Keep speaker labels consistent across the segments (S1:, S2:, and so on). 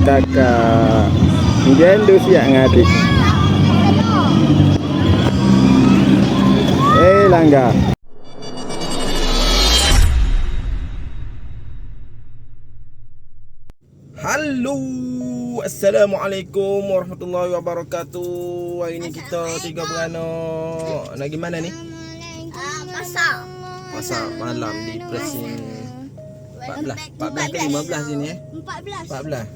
S1: kakak. Jendus siap ngadik. Langgar. Halo, Assalamualaikum warahmatullahi wabarakatuh. Hari ni kita tiga beranak nak pergi mana ni? Pasar malam di Presin 14 ke 15 sini 14.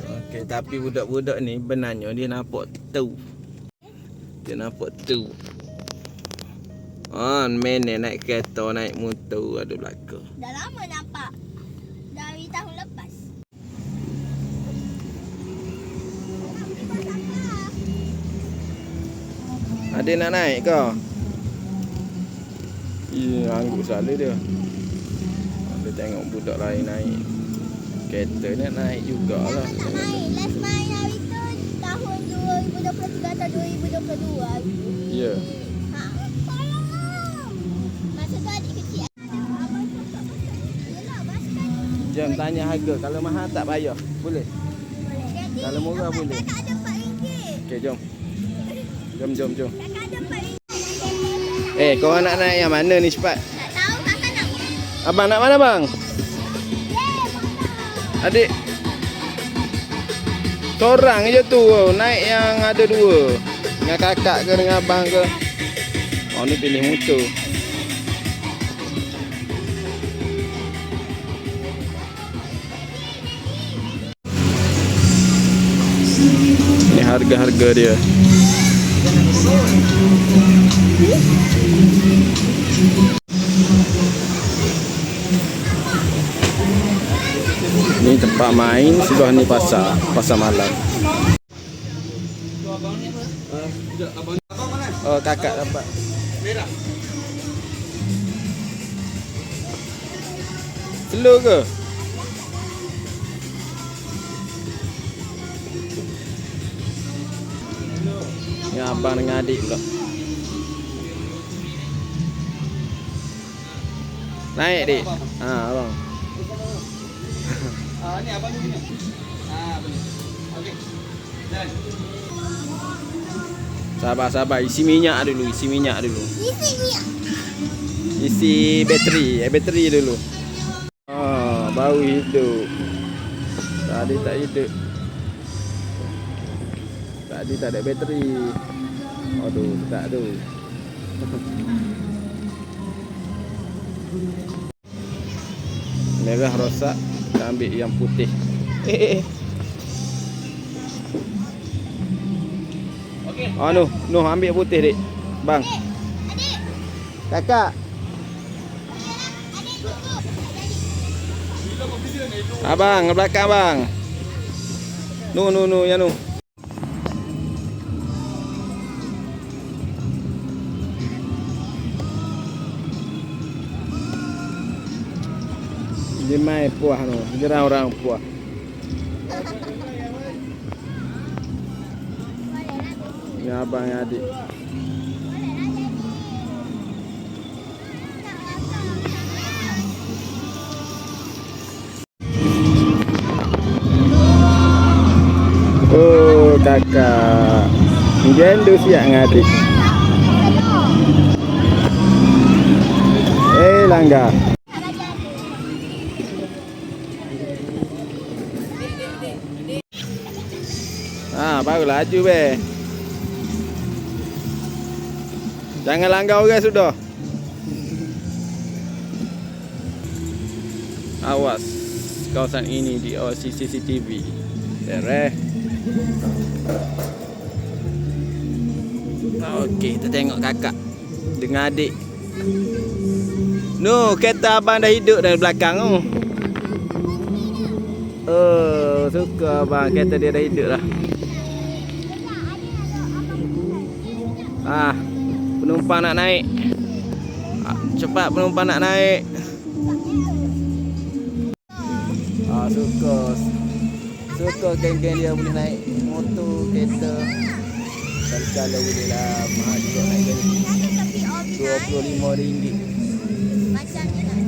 S1: Okey, tapi budak-budak ni benarnya dia nampak tu. Main naik kereta, naik motor ada belakang.
S2: Dah lama nampak. Dari tahun lepas.
S1: Adik nak naik ke? Angguk salah dia. Dia tengok budak lain naik kereta ni naik jugalah.
S2: Last main hari tu tahun 2023 atau 2022.
S1: Ya.
S2: Masa tu adik kecil.
S1: Jom tanya harga. Kalau mahal tak bayar. Boleh? Kalau murah boleh.
S2: Kakak ada RM4.
S1: Okey, jom. Jom.
S2: Kakak ada RM4.
S1: Korang nak naik yang mana ni cepat?
S2: Tak tahu kakak nak.
S1: Abang nak mana bang? Adik. Seorang je tu. Naik yang ada dua. Dengan kakak ke dengan abang ke? Oh ni pilih motor. Ni harga-harga dia. Ni tempat main, sebelah ni pasar malam. Oh, kakak dapat. Merah. Slow ke? Ni abang dengan adik pula. Naik dik. Abang.
S3: Ni abang ni. Boleh. Okey. Jalan.
S1: Sabar, isi minyak dulu.
S2: Isi minyak.
S1: Isi bateri dulu. Baru hidup. Tadi tak hidup. Tadi tak ada bateri. Aduh, tak tu. Merah rosak, kita ambil yang putih.
S3: Okey.
S1: Noh ambil putih dik. Bang.
S2: Adik.
S1: Kakak. Abang, ke belakang bang. Yang nu. Dia main puah tu. Gerang orang puah. Ni abang yang adik. Oh, kakak. Jendus siap ngadik. Langgar. Baru laju be. Jangan langgar orang sudah. Awas, kawasan ini diawasi CCTV. Dereh. Okey, kita tengok kakak dengan adik. Kereta abang dah hidup dari belakang tu. Suka abang kereta dia dah hidup dah. Penumpang nak naik. Cepat penumpang nak naik. Suka geng-geng dia boleh naik motor, kereta. Kalau boleh lah. Mahal juga naik RM25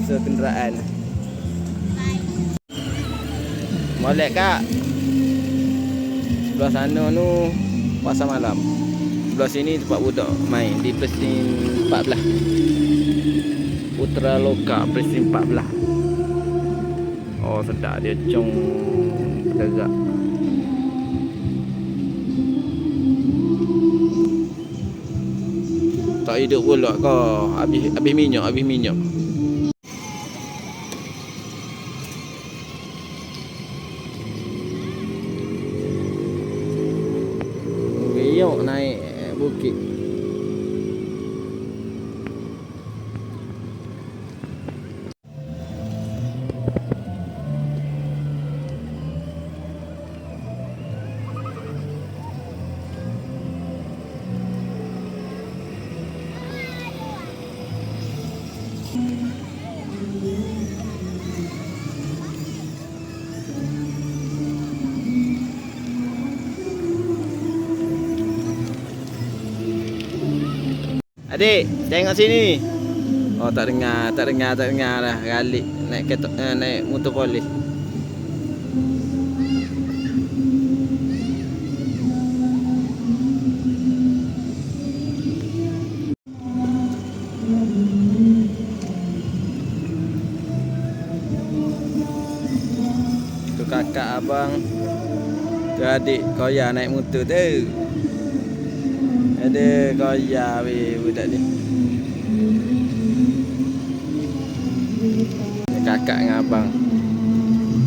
S1: sekenderaan. Molek kak. Sebelah sana tu pasar malam. Sebelah sini tempat budak main di Presin 14. Putra Loka Presin 14. Oh sedap dia cong tegak. Tak hidup pula kau. Habis minyak. Riuk naik bukit. Adik, tengok sini. Oh tak dengar dah. Galik naik kereta, naik motor polis. Tu kakak abang, tu adik koya naik motor tu. Ada koya weh budak ni. Kakak dengan abang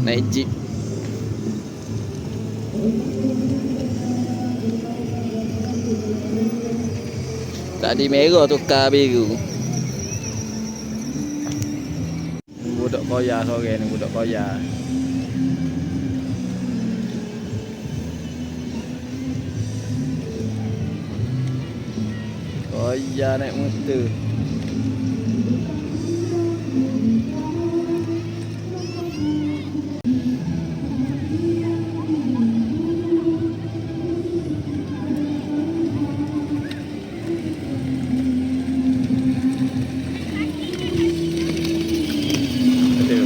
S1: naik jeep. Tadi merah tukar biru. Budak koya sore ni, budak koya. Koya naik motor.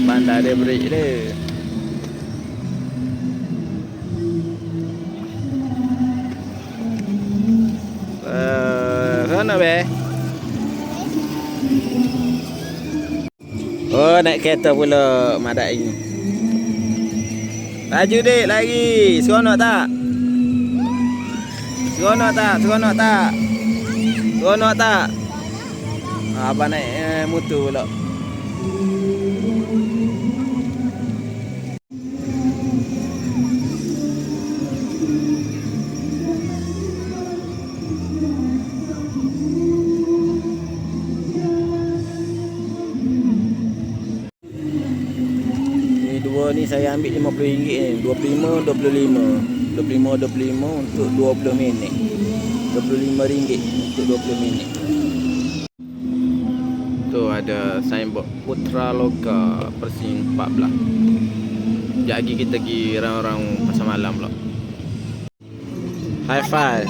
S1: Pandai dia break dia. Sana be. Oh naik kereta pula Madai ni. Laju dik lagi. Seronok tak? Seronok tak? Abang naik motor pula. Ni saya ambil RM50 ni. 25 untuk 20 minit. RM25 untuk 20 minit. Tu ada signboard Putra Loka Presin 14. Sekejap lagi kita pergi orang-orang pasar malam pula. High five.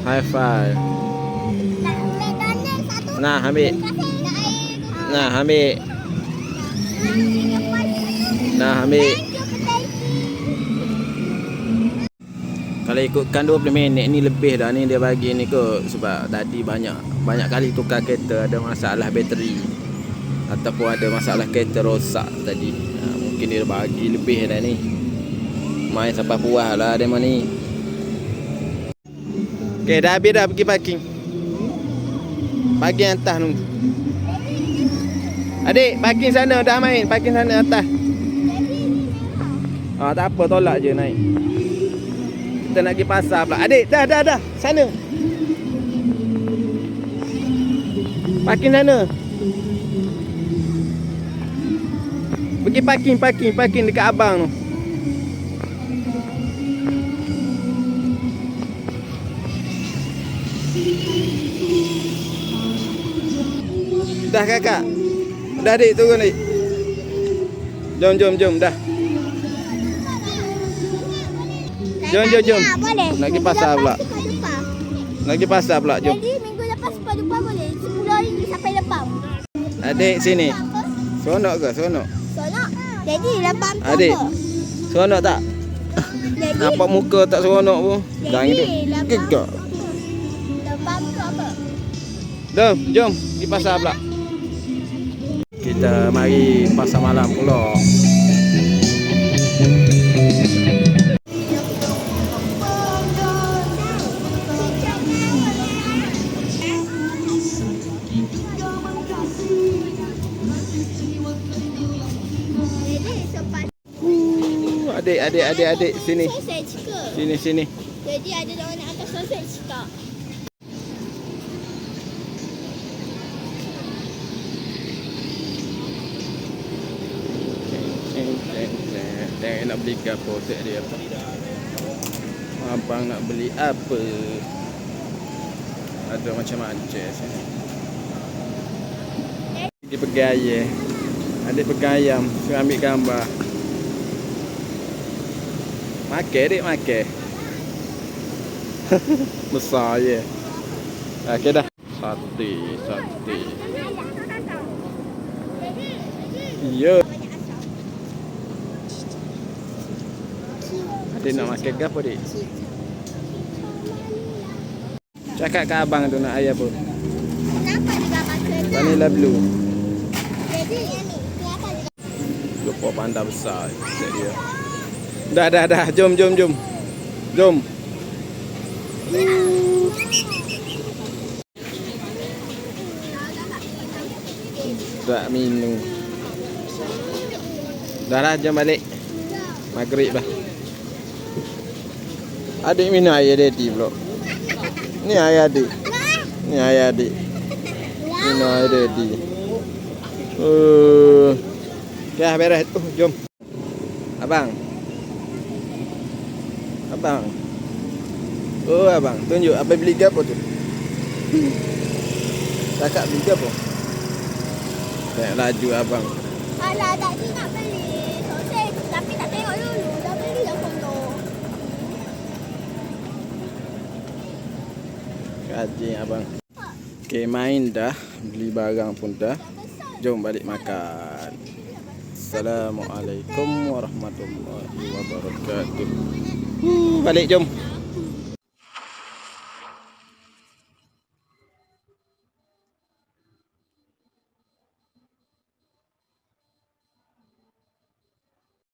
S1: High five. Nah ambil. Kalau ikutkan 20 minit ni lebih dah ni dia bagi ni kot. Sebab tadi banyak kali tukar kereta, ada masalah bateri ataupun ada masalah kereta rosak tadi. Mungkin dia bagi lebih dah ni. Main sampai puas lah demo ni. Okey dah habis dah pergi parking. Parking atas tu. Adik, parking sana dah main. Parking sana atas. Tak apa, tolak je naik. Kita nak pergi pasar pula. Adik, dah. Sana. Parking sana. Pergi parking dekat abang tu. Dah kakak. Dah dik, turun dik. Jom dah. Jom. Nak pergi pasar pula. Jom.
S2: Jadi minggu lepas Sepadupa boleh. 10 hari sampai Lebam.
S1: Adik sini. Seronok ke? Seronok.
S2: Seronok. Jadi Lebam tu
S1: Adik.
S2: apa?
S1: Seronok tak?
S2: Jadi,
S1: Nampak muka tak seronok pun. Dah
S2: jadi
S1: hidup. Gegak.
S2: lepas tu apa?
S1: Jom pergi pasar pula. Kita mari pasar malam pula. Adik sini.
S2: Sausage ke?
S1: Sini.
S2: Jadi ada orang nak hantar sausage tak?
S1: Nak beli ke apa set dia? Abang nak beli apa? Ada macam-macam sini. Pergi pegaya. Adik pegayam, suruh ambil gambar. Makan dek, makan. Besar je. Okey dah. Sate. Ya. Adik nak makan ke apa dek? Cakap ke abang tu nak air apa?
S2: Kenapa juga makan?
S1: Vanilla blue.
S2: Jadi ni, kenapa juga?
S1: Lupa panda besar set dia. Dah. Jom. Tak minum. Dah, jom balik. Maghrib dah. Adik minum air daddy pula. Ni air adik. Minum air daddy. Dah beres. Jom. Abang. Abang, tunjuk abang beli ke apa tu? Cakap beli ke apa? Tengok laju abang.
S2: Alah, tadi nak beli sausage tapi tak tengok dulu. Dah beli dah foto.
S1: Kaji abang. Okey, main dah. Beli barang pun dah. Jom balik makan. Assalamualaikum warahmatullahi wabarakatuh. Balik jom.